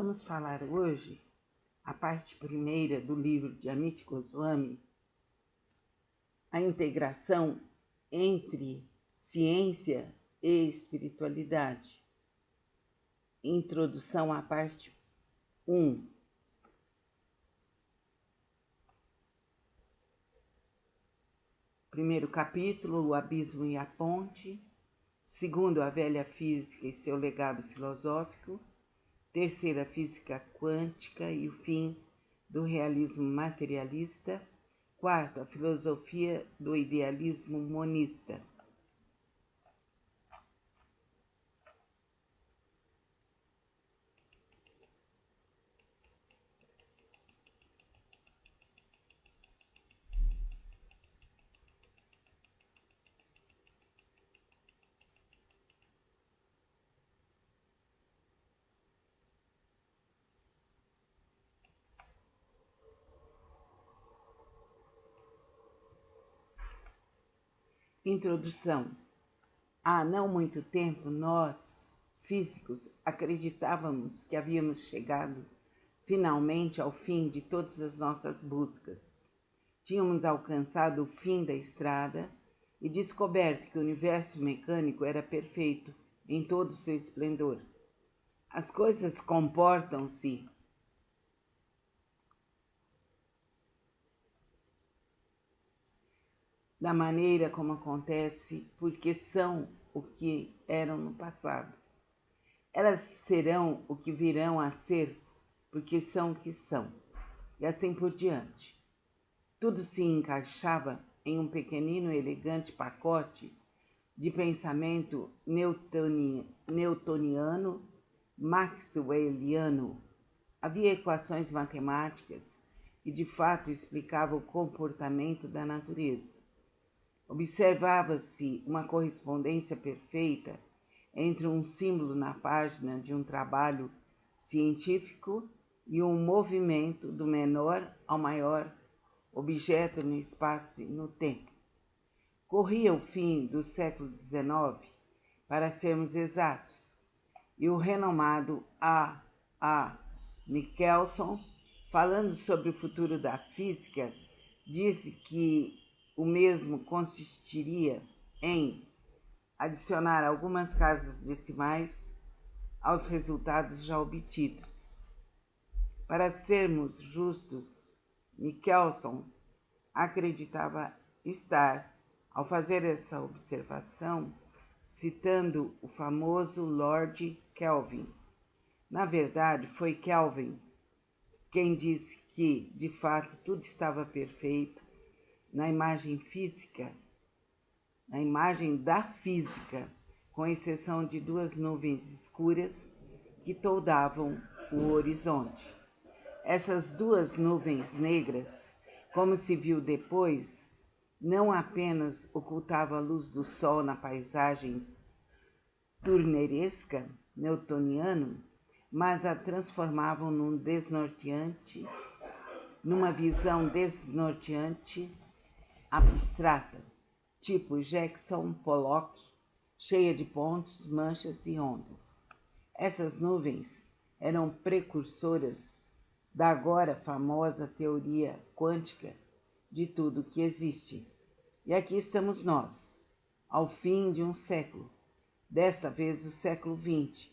Vamos falar hoje a parte primeira do livro de Amit Goswami, a integração entre ciência e espiritualidade. Introdução à parte 1. Primeiro capítulo, o abismo e a ponte. Segundo, a velha física e seu legado filosófico. Terceiro, a física quântica e o fim do realismo materialista. Quarto, a filosofia do idealismo monista. Introdução. Há não muito tempo, nós, físicos, acreditávamos que havíamos chegado finalmente ao fim de todas as nossas buscas. Tínhamos alcançado o fim da estrada e descoberto que o universo mecânico era perfeito em todo o seu esplendor. As coisas comportam-se da maneira como acontece, porque são o que eram no passado. Elas serão o que virão a ser, porque são o que são, e assim por diante. Tudo se encaixava em um pequenino e elegante pacote de pensamento newtoniano, maxwelliano. Havia equações matemáticas que de fato explicavam o comportamento da natureza. Observava-se uma correspondência perfeita entre um símbolo na página de um trabalho científico e um movimento do menor ao maior objeto no espaço e no tempo. Corria o fim do século XIX, para sermos exatos, e o renomado A. Michelson, falando sobre o futuro da física, disse que o mesmo consistiria em adicionar algumas casas decimais aos resultados já obtidos. Para sermos justos, Michelson acreditava estar, ao fazer essa observação, citando o famoso Lord Kelvin. Na verdade, foi Kelvin quem disse que, de fato, tudo estava perfeito na imagem física, na imagem da física, com exceção de duas nuvens escuras que toldavam o horizonte. Essas duas nuvens negras, como se viu depois, não apenas ocultavam a luz do sol na paisagem turneresca, newtoniano, mas a transformavam numa visão desnorteante abstrata, tipo Jackson Pollock, cheia de pontos, manchas e ondas. Essas nuvens eram precursoras da agora famosa teoria quântica de tudo que existe. E aqui estamos nós, ao fim de um século, desta vez o século XX,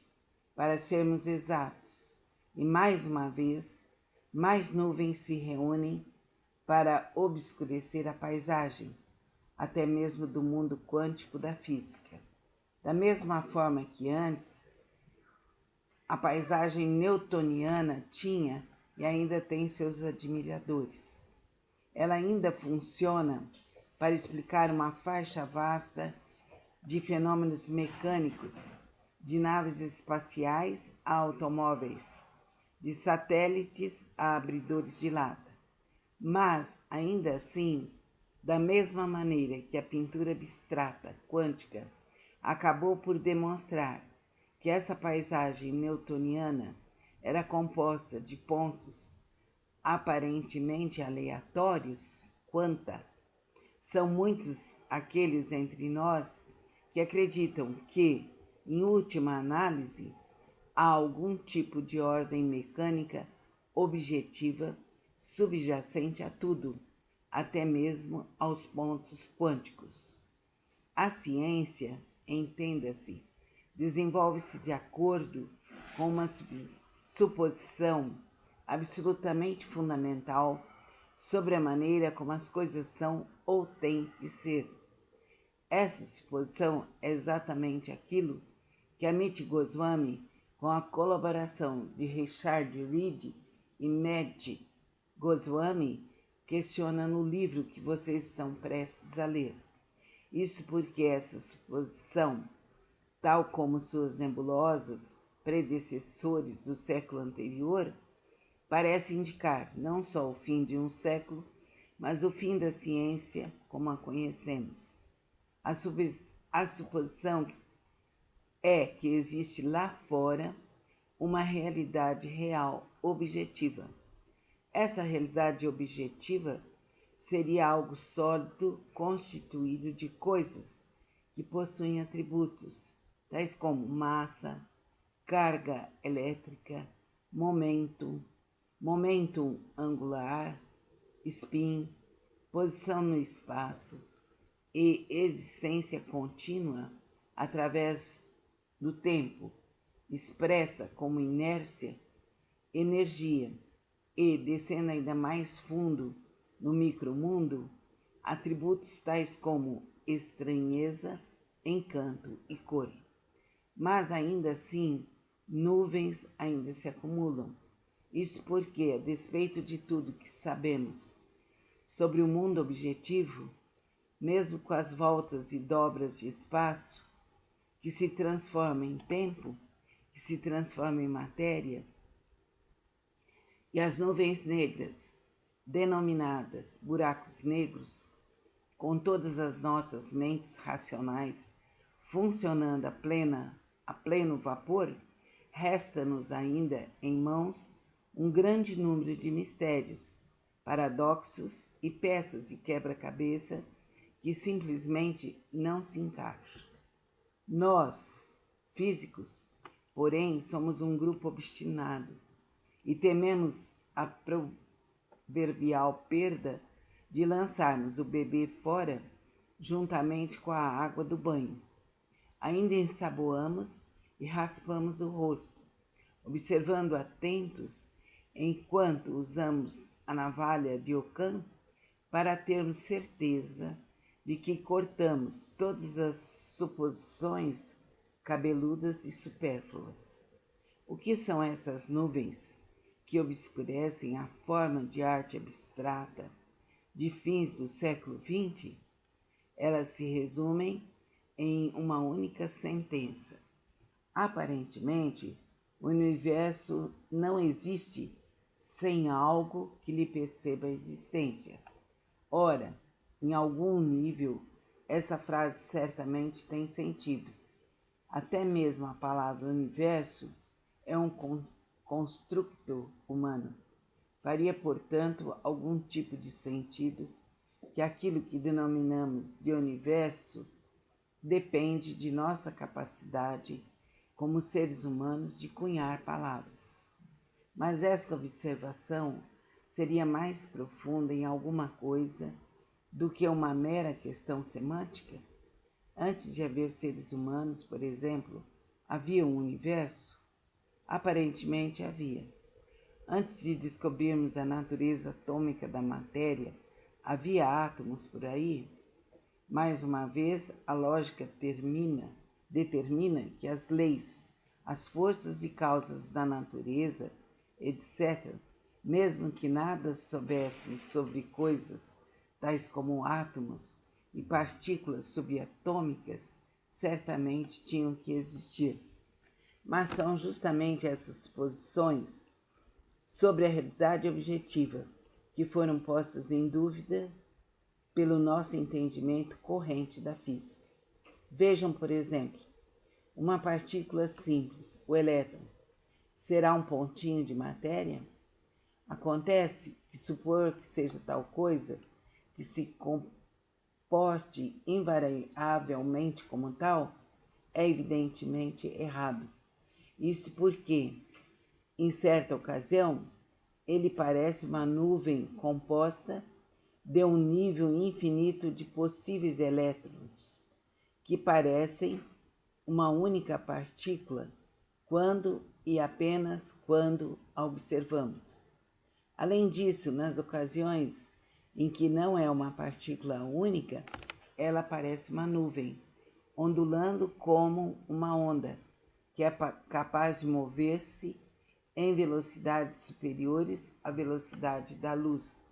para sermos exatos. E mais uma vez, mais nuvens se reúnem para obscurecer a paisagem, até mesmo do mundo quântico da física. Da mesma forma que antes, a paisagem newtoniana tinha e ainda tem seus admiradores. Ela ainda funciona para explicar uma faixa vasta de fenômenos mecânicos, de naves espaciais a automóveis, de satélites a abridores de lata. Mas, ainda assim, da mesma maneira que a pintura abstrata quântica acabou por demonstrar que essa paisagem newtoniana era composta de pontos aparentemente aleatórios, são muitos aqueles entre nós que acreditam que, em última análise, há algum tipo de ordem mecânica objetiva subjacente a tudo, até mesmo aos pontos quânticos. A ciência, entenda-se, desenvolve-se de acordo com uma suposição absolutamente fundamental sobre a maneira como as coisas são ou têm que ser. Essa suposição é exatamente aquilo que Amit Goswami, com a colaboração de Richard Reed e Mehdi Goswami, questiona no livro que vocês estão prestes a ler. Isso porque essa suposição, tal como suas nebulosas predecessores do século anterior, parece indicar não só o fim de um século, mas o fim da ciência como a conhecemos. A suposição é que existe lá fora uma realidade real, objetiva. Essa realidade objetiva seria algo sólido constituído de coisas que possuem atributos, tais como massa, carga elétrica, momentum angular, spin, posição no espaço e existência contínua através do tempo, expressa como inércia, energia e, descendo ainda mais fundo no micromundo, atributos tais como estranheza, encanto e cor. Mas ainda assim, nuvens ainda se acumulam. Isso porque, a despeito de tudo que sabemos sobre o mundo objetivo, mesmo com as voltas e dobras de espaço, que se transforma em tempo, que se transforma em matéria, e as nuvens negras, denominadas buracos negros, com todas as nossas mentes racionais funcionando a pleno vapor, resta-nos ainda em mãos um grande número de mistérios, paradoxos e peças de quebra-cabeça que simplesmente não se encaixam. Nós, físicos, porém, somos um grupo obstinado e tememos a proverbial perda de lançarmos o bebê fora juntamente com a água do banho. Ainda ensaboamos e raspamos o rosto, observando atentos enquanto usamos a navalha de Ockham para termos certeza de que cortamos todas as suposições cabeludas e supérfluas. O que são essas nuvens que obscurecem a forma de arte abstrata de fins do século XX? Elas se resumem em uma única sentença. Aparentemente, o universo não existe sem algo que lhe perceba a existência. Ora, em algum nível, essa frase certamente tem sentido. Até mesmo a palavra universo é um construto humano. Faria, portanto, algum tipo de sentido que aquilo que denominamos de universo depende de nossa capacidade como seres humanos de cunhar palavras. Mas esta observação seria mais profunda em alguma coisa do que uma mera questão semântica? Antes de haver seres humanos, por exemplo, havia um universo? Aparentemente havia. Antes de descobrirmos a natureza atômica da matéria, havia átomos por aí? Mais uma vez, a lógica determina que as leis, as forças e causas da natureza, etc., mesmo que nada soubéssemos sobre coisas tais como átomos e partículas subatômicas, certamente tinham que existir. Mas são justamente essas suposições sobre a realidade objetiva que foram postas em dúvida pelo nosso entendimento corrente da física. Vejam, por exemplo, uma partícula simples, o elétron, será um pontinho de matéria? Acontece que supor que seja tal coisa, que se comporte invariavelmente como tal, é evidentemente errado. Isso porque, em certa ocasião, ele parece uma nuvem composta de um nível infinito de possíveis elétrons, que parecem uma única partícula quando e apenas quando a observamos. Além disso, nas ocasiões em que não é uma partícula única, ela parece uma nuvem, ondulando como uma onda, que é capaz de mover-se em velocidades superiores à velocidade da luz,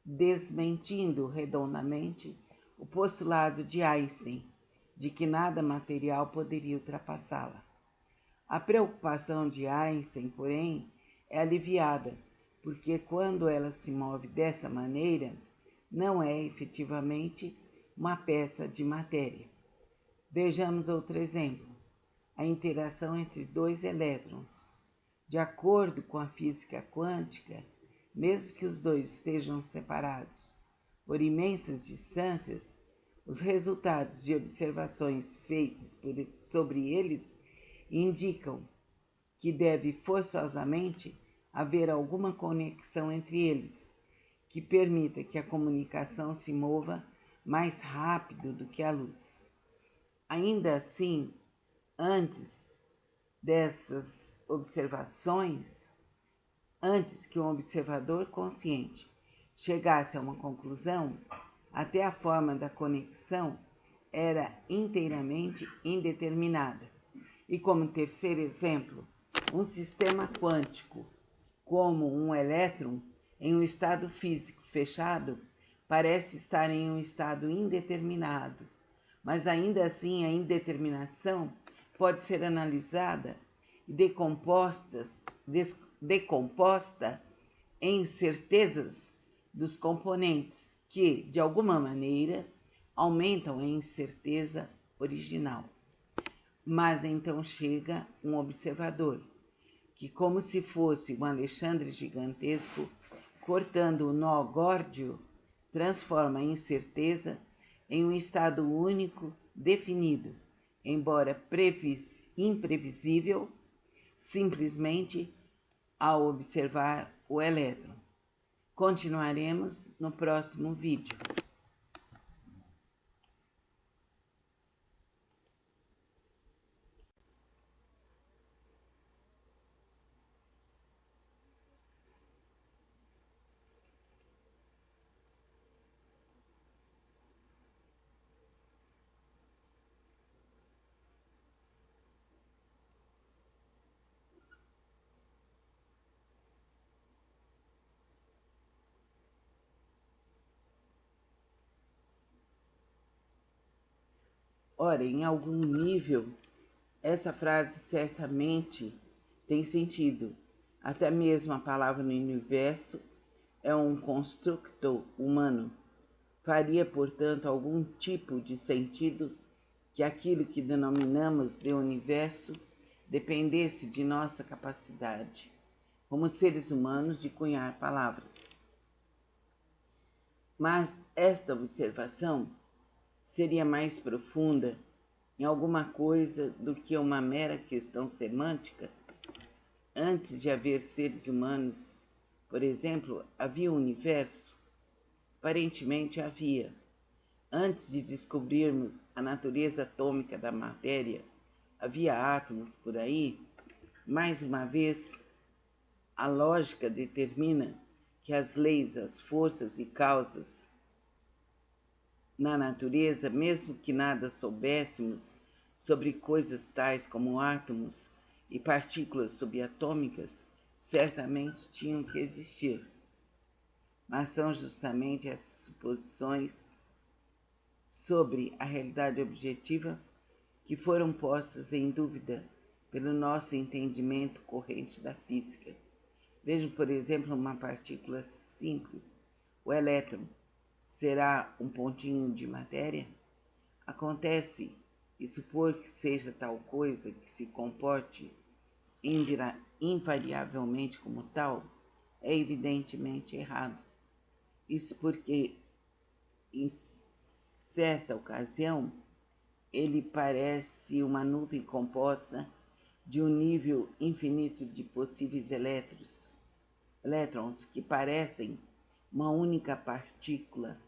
desmentindo redondamente o postulado de Einstein de que nada material poderia ultrapassá-la. A preocupação de Einstein, porém, é aliviada, porque quando ela se move dessa maneira, não é efetivamente uma peça de matéria. Vejamos outro exemplo: a interação entre dois elétrons. De acordo com a física quântica, mesmo que os dois estejam separados por imensas distâncias, os resultados de observações feitas sobre eles indicam que deve forçosamente haver alguma conexão entre eles, que permita que a comunicação se mova mais rápido do que a luz. Ainda assim, antes dessas observações, antes que um observador consciente chegasse a uma conclusão, até a forma da conexão era inteiramente indeterminada. E como terceiro exemplo, um sistema quântico, como um elétron em um estado físico fechado, parece estar em um estado indeterminado, mas ainda assim a indeterminação pode ser analisada e decomposta em certezas dos componentes que, de alguma maneira, aumentam a incerteza original. Mas então chega um observador, que, como se fosse um Alexandre gigantesco, cortando o nó górdio, transforma a incerteza em um estado único definido, embora imprevisível, simplesmente ao observar o elétron. Continuaremos no próximo vídeo. Ora, em algum nível, essa frase certamente tem sentido. Até mesmo a palavra universo é um construto humano. Faria, portanto, algum tipo de sentido que aquilo que denominamos de universo dependesse de nossa capacidade, como seres humanos, de cunhar palavras. Mas esta observação seria mais profunda em alguma coisa do que uma mera questão semântica. Antes de haver seres humanos, por exemplo, havia um universo? Aparentemente havia. Antes de descobrirmos a natureza atômica da matéria, havia átomos por aí? Mais uma vez, a lógica determina que as leis, as forças e causas na natureza, mesmo que nada soubéssemos sobre coisas tais como átomos e partículas subatômicas, certamente tinham que existir. Mas são justamente essas suposições sobre a realidade objetiva que foram postas em dúvida pelo nosso entendimento corrente da física. Vejam, por exemplo, uma partícula simples, o elétron. Será um pontinho de matéria? Acontece e supor que seja tal coisa que se comporte invariavelmente como tal é evidentemente errado. Isso porque, em certa ocasião, ele parece uma nuvem composta de um nível infinito de possíveis elétrons que parecem uma única partícula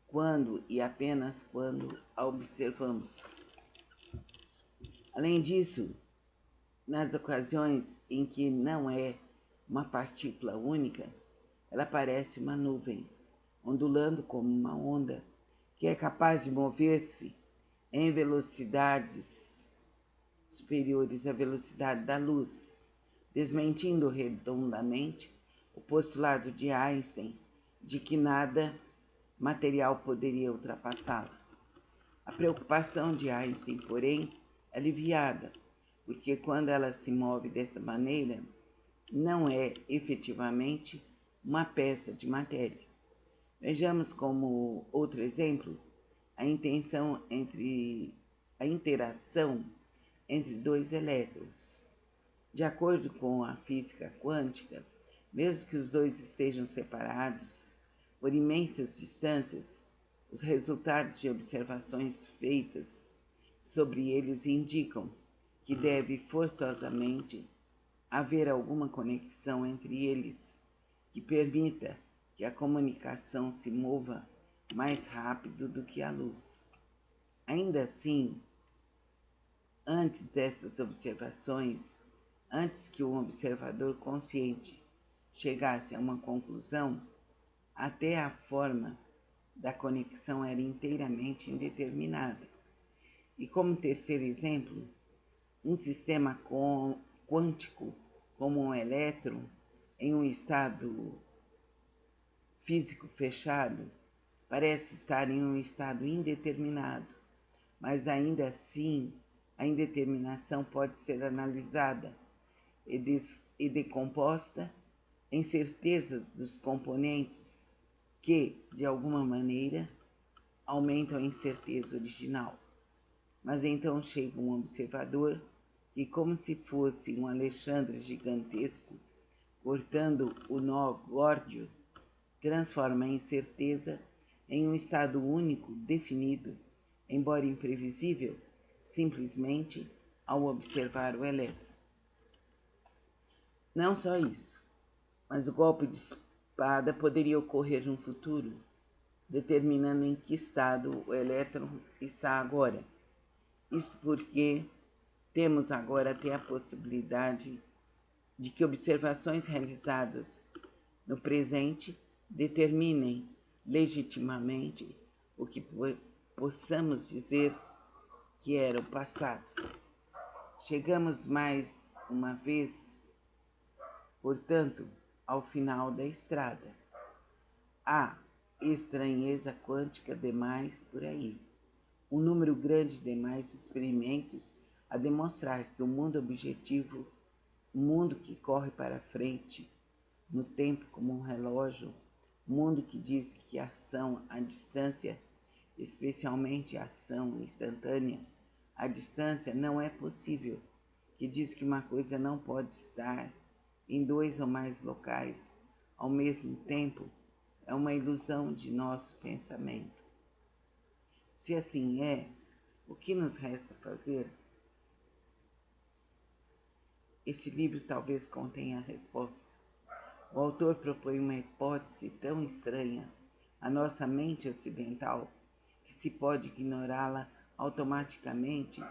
quando e apenas quando a observamos. Além disso, nas ocasiões em que não é uma partícula única, ela parece uma nuvem, ondulando como uma onda, que é capaz de mover-se em velocidades superiores à velocidade da luz, desmentindo redondamente o postulado de Einstein de que nada material poderia ultrapassá-la. A preocupação de Einstein, porém, é aliviada, porque quando ela se move dessa maneira, não é efetivamente uma peça de matéria. Vejamos como outro exemplo a interação entre dois elétrons. De acordo com a física quântica, mesmo que os dois estejam separados por imensas distâncias, os resultados de observações feitas sobre eles indicam que deve forçosamente haver alguma conexão entre eles que permita que a comunicação se mova mais rápido do que a luz. Ainda assim, antes dessas observações, antes que um observador consciente chegasse a uma conclusão, até a forma da conexão era inteiramente indeterminada. E como terceiro exemplo, um sistema quântico como um elétron em um estado físico fechado parece estar em um estado indeterminado, mas ainda assim a indeterminação pode ser analisada e decomposta em certezas dos componentes que, de alguma maneira, aumentam a incerteza original. Mas então chega um observador que, como se fosse um Alexandre gigantesco, cortando o nó górdio, transforma a incerteza em um estado único, definido, embora imprevisível, simplesmente ao observar o elétron. Não só isso, mas o golpe de espada poderia ocorrer no futuro, determinando em que estado o elétron está agora. Isso porque temos agora até a possibilidade de que observações realizadas no presente determinem legitimamente o que possamos dizer que era o passado. Chegamos mais uma vez, portanto, ao final da estrada. Há estranheza quântica demais por aí. Um número grande demais de experimentos a demonstrar que o mundo objetivo, o mundo que corre para frente no tempo como um relógio, o mundo que diz que a ação à distância, especialmente a ação instantânea, à distância não é possível, que diz que uma coisa não pode estar em dois ou mais locais ao mesmo tempo, é uma ilusão de nosso pensamento. Se assim é, o que nos resta fazer? Esse livro talvez contenha a resposta. O autor propõe uma hipótese tão estranha à nossa mente ocidental que se pode ignorá-la automaticamente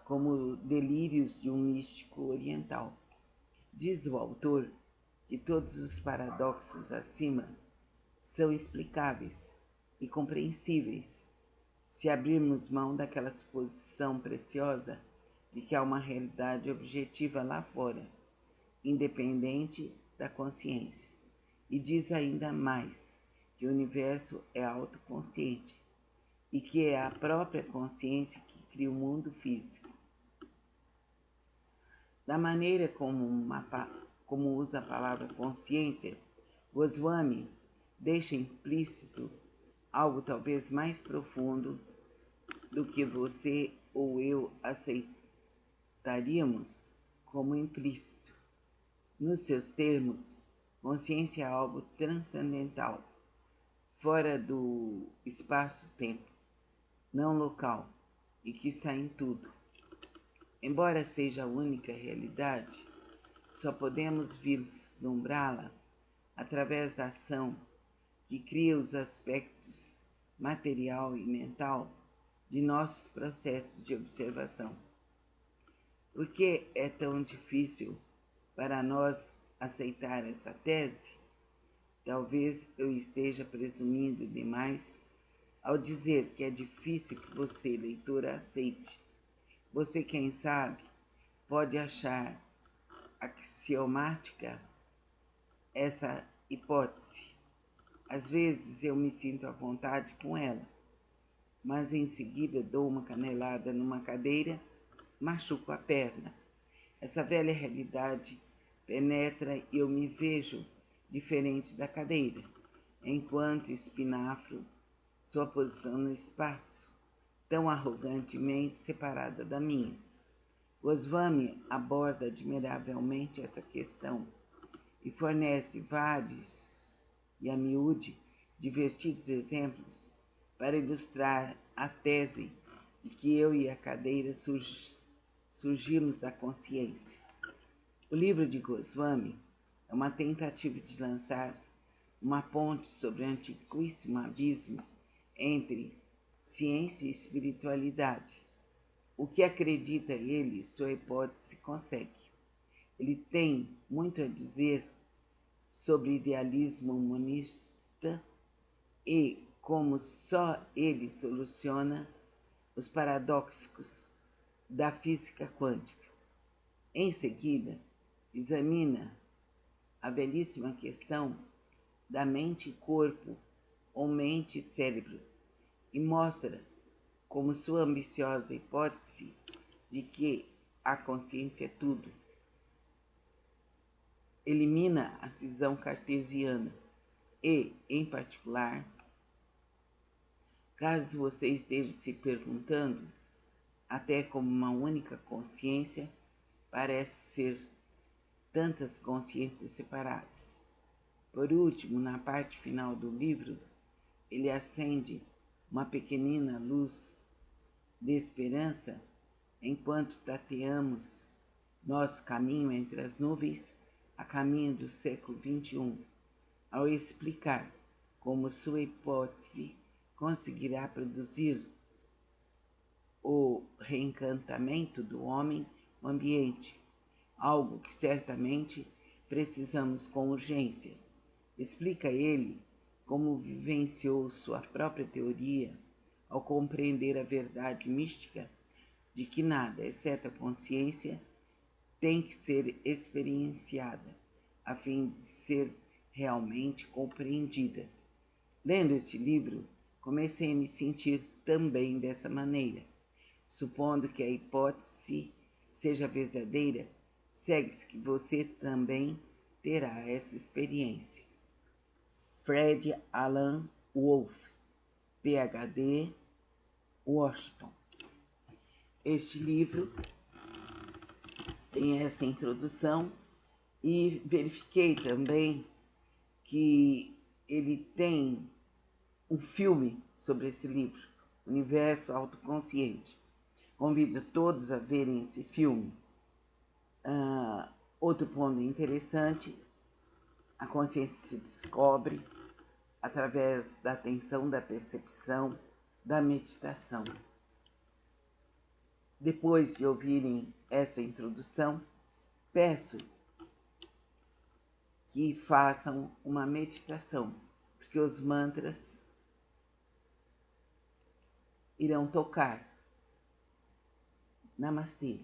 como delírios de um místico oriental. Diz o autor que todos os paradoxos acima são explicáveis e compreensíveis se abrirmos mão daquela suposição preciosa de que há uma realidade objetiva lá fora, independente da consciência. E diz ainda mais que o universo é autoconsciente e que é a própria consciência que cria o mundo físico. Da maneira como usa a palavra consciência, Goswami deixa implícito algo talvez mais profundo do que você ou eu aceitaríamos como implícito. Nos seus termos, consciência é algo transcendental, fora do espaço-tempo, não local, e que está em tudo. Embora seja a única realidade, só podemos vislumbrá-la através da ação que cria os aspectos material e mental de nossos processos de observação. Por que é tão difícil para nós aceitar essa tese? Talvez eu esteja presumindo demais ao dizer que é difícil que você, leitora, aceite. Você, quem sabe, pode achar axiomática essa hipótese. Às vezes eu me sinto à vontade com ela, mas em seguida dou uma canelada numa cadeira, machuco a perna. Essa velha realidade penetra e eu me vejo diferente da cadeira, enquanto espinafro sua posição no espaço, tão arrogantemente separada da minha. Goswami aborda admiravelmente essa questão e fornece vários e a miúde divertidos exemplos para ilustrar a tese de que eu e a cadeira surgimos da consciência. O livro de Goswami é uma tentativa de lançar uma ponte sobre o antiquíssimo abismo entre ciência e espiritualidade. O que acredita ele, sua hipótese consegue. Ele tem muito a dizer sobre idealismo humanista e como só ele soluciona os paradoxos da física quântica. Em seguida, examina a belíssima questão da mente e corpo ou mente e cérebro e mostra como sua ambiciosa hipótese de que a consciência é tudo elimina a cisão cartesiana e, em particular, caso você esteja se perguntando, até como uma única consciência parece ser tantas consciências separadas. Por último, na parte final do livro, ele acende uma pequenina luz de esperança enquanto tateamos nosso caminho entre as nuvens a caminho do século XXI, ao explicar como sua hipótese conseguirá produzir o reencantamento do homem no ambiente, algo que certamente precisamos com urgência. Explica ele como vivenciou sua própria teoria ao compreender a verdade mística de que nada, exceto a consciência, tem que ser experienciada, a fim de ser realmente compreendida. Lendo este livro, comecei a me sentir também dessa maneira. Supondo que a hipótese seja verdadeira, segue-se que você também terá essa experiência. Fred Alan Wolfe, PhD, Washington. Este livro tem essa introdução e verifiquei também que ele tem um filme sobre esse livro, Universo Autoconsciente. Convido todos a verem esse filme. Outro ponto interessante, a consciência se descobre através da atenção, da percepção, da meditação. Depois de ouvirem essa introdução, peço que façam uma meditação, porque os mantras irão tocar. Namastê.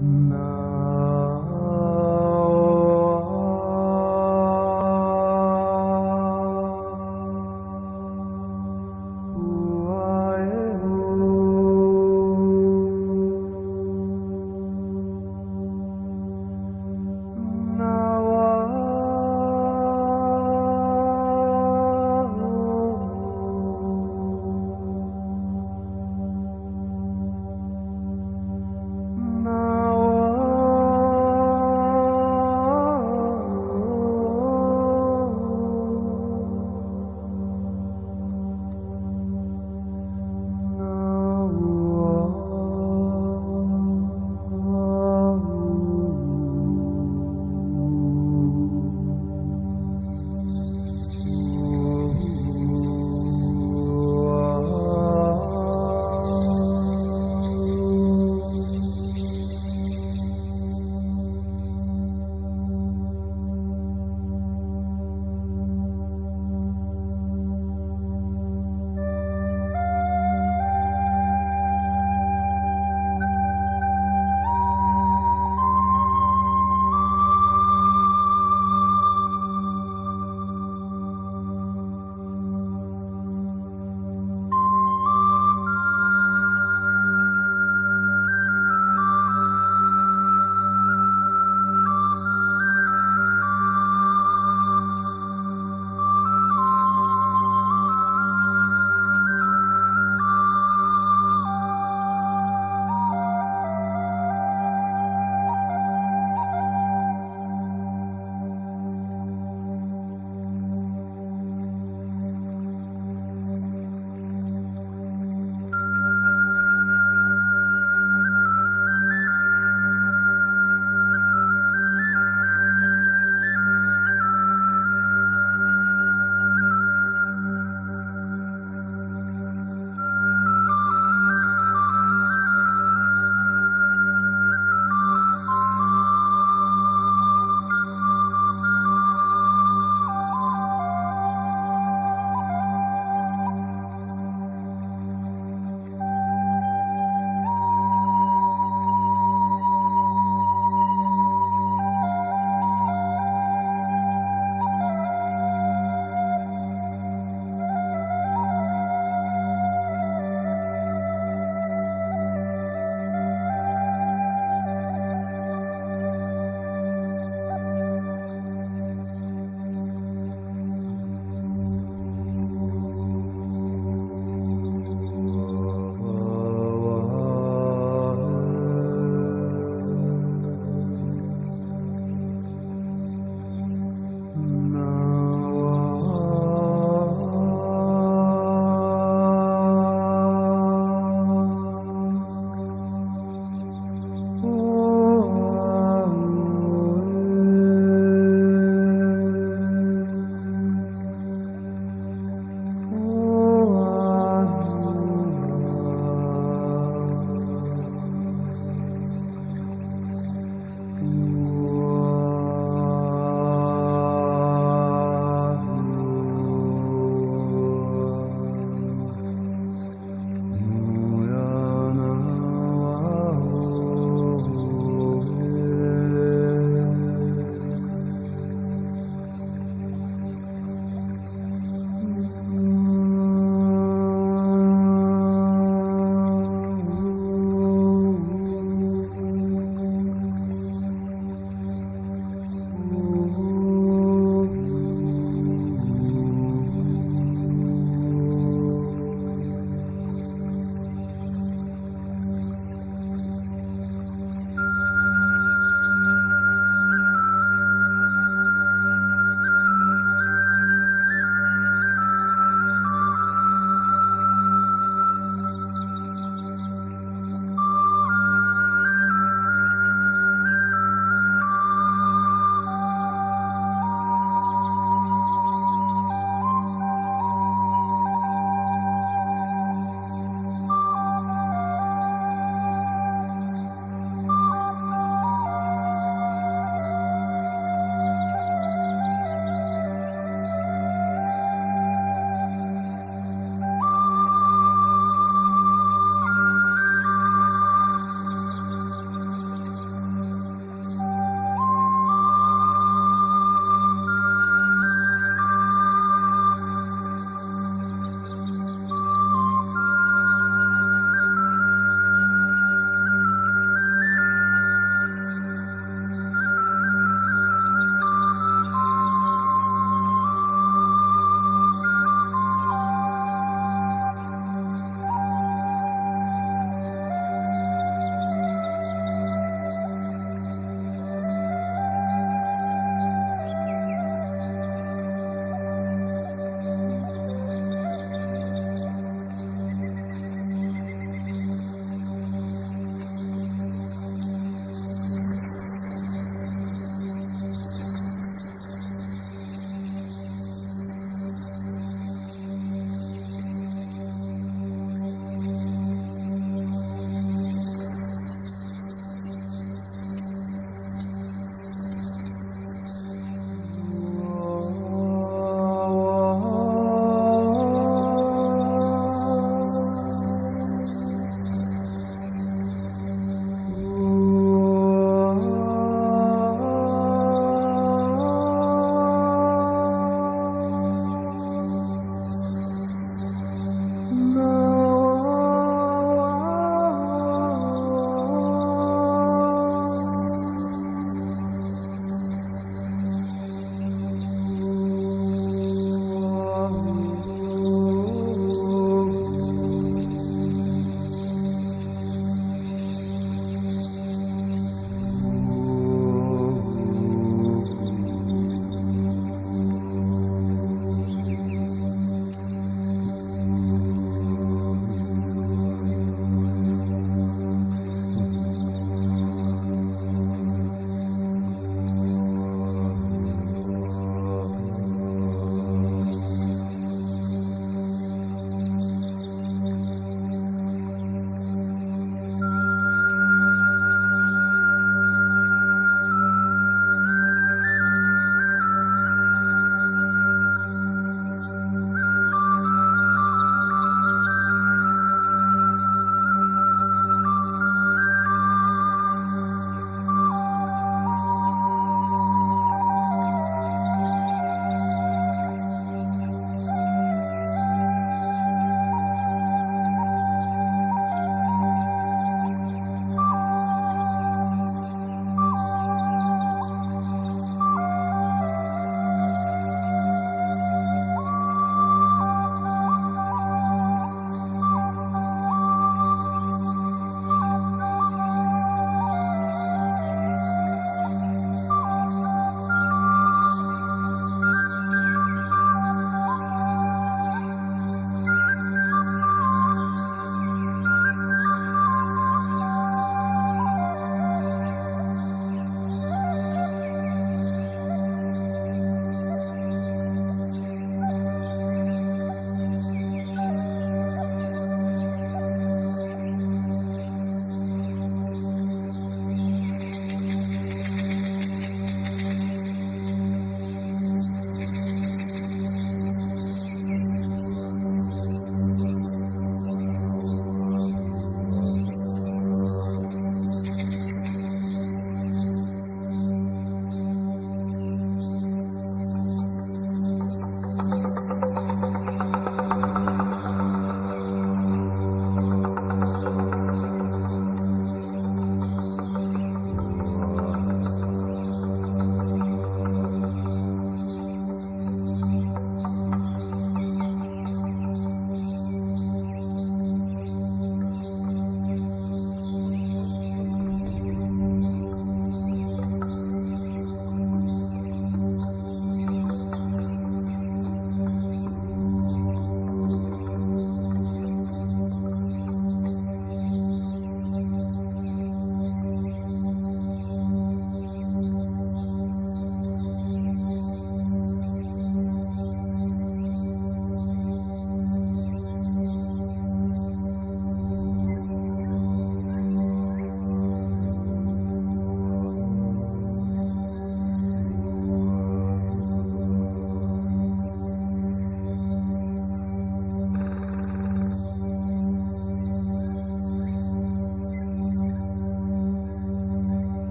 Now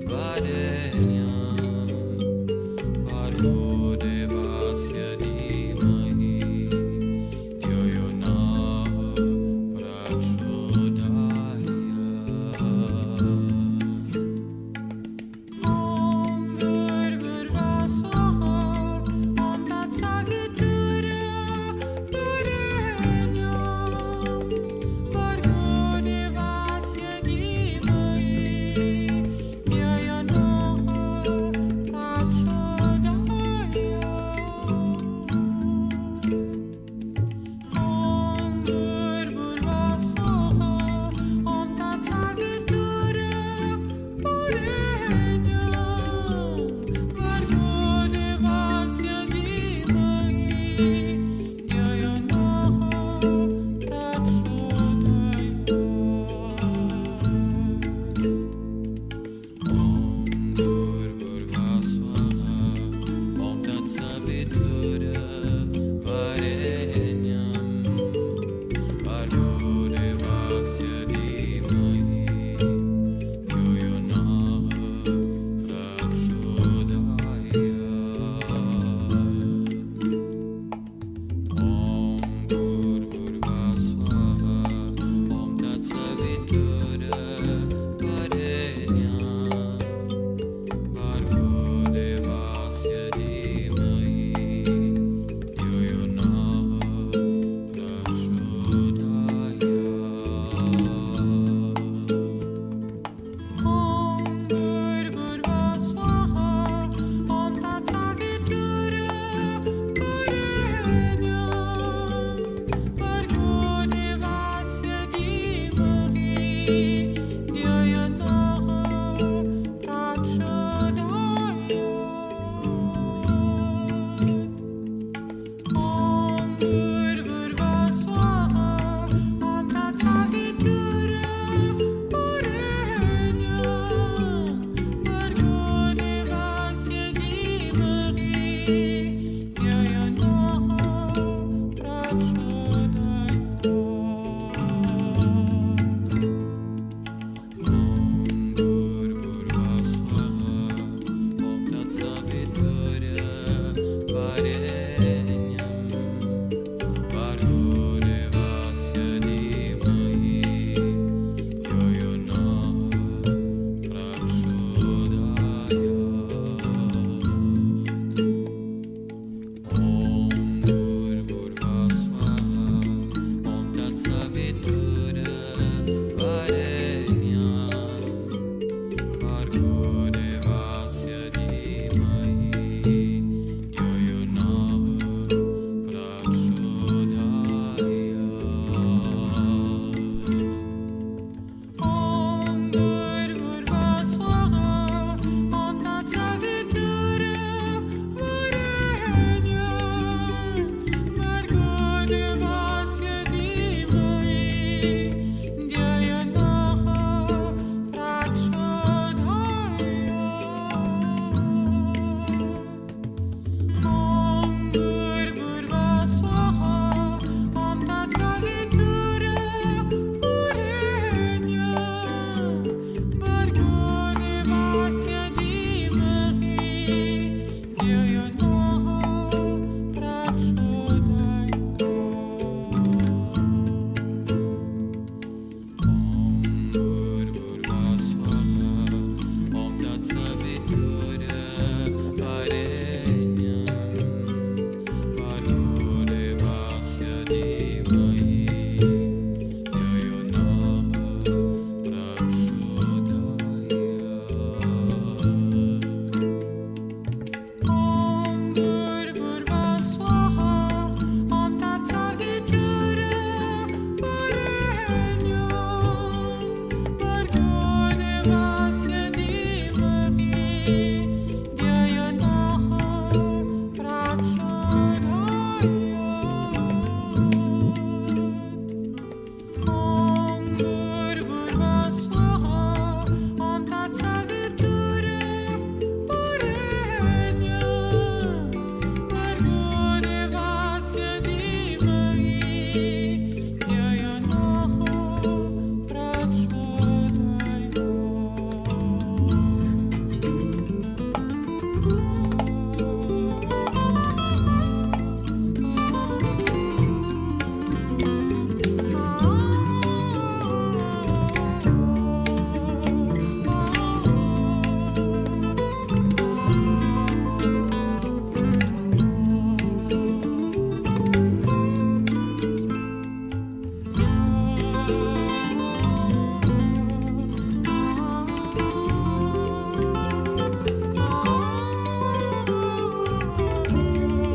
Marie.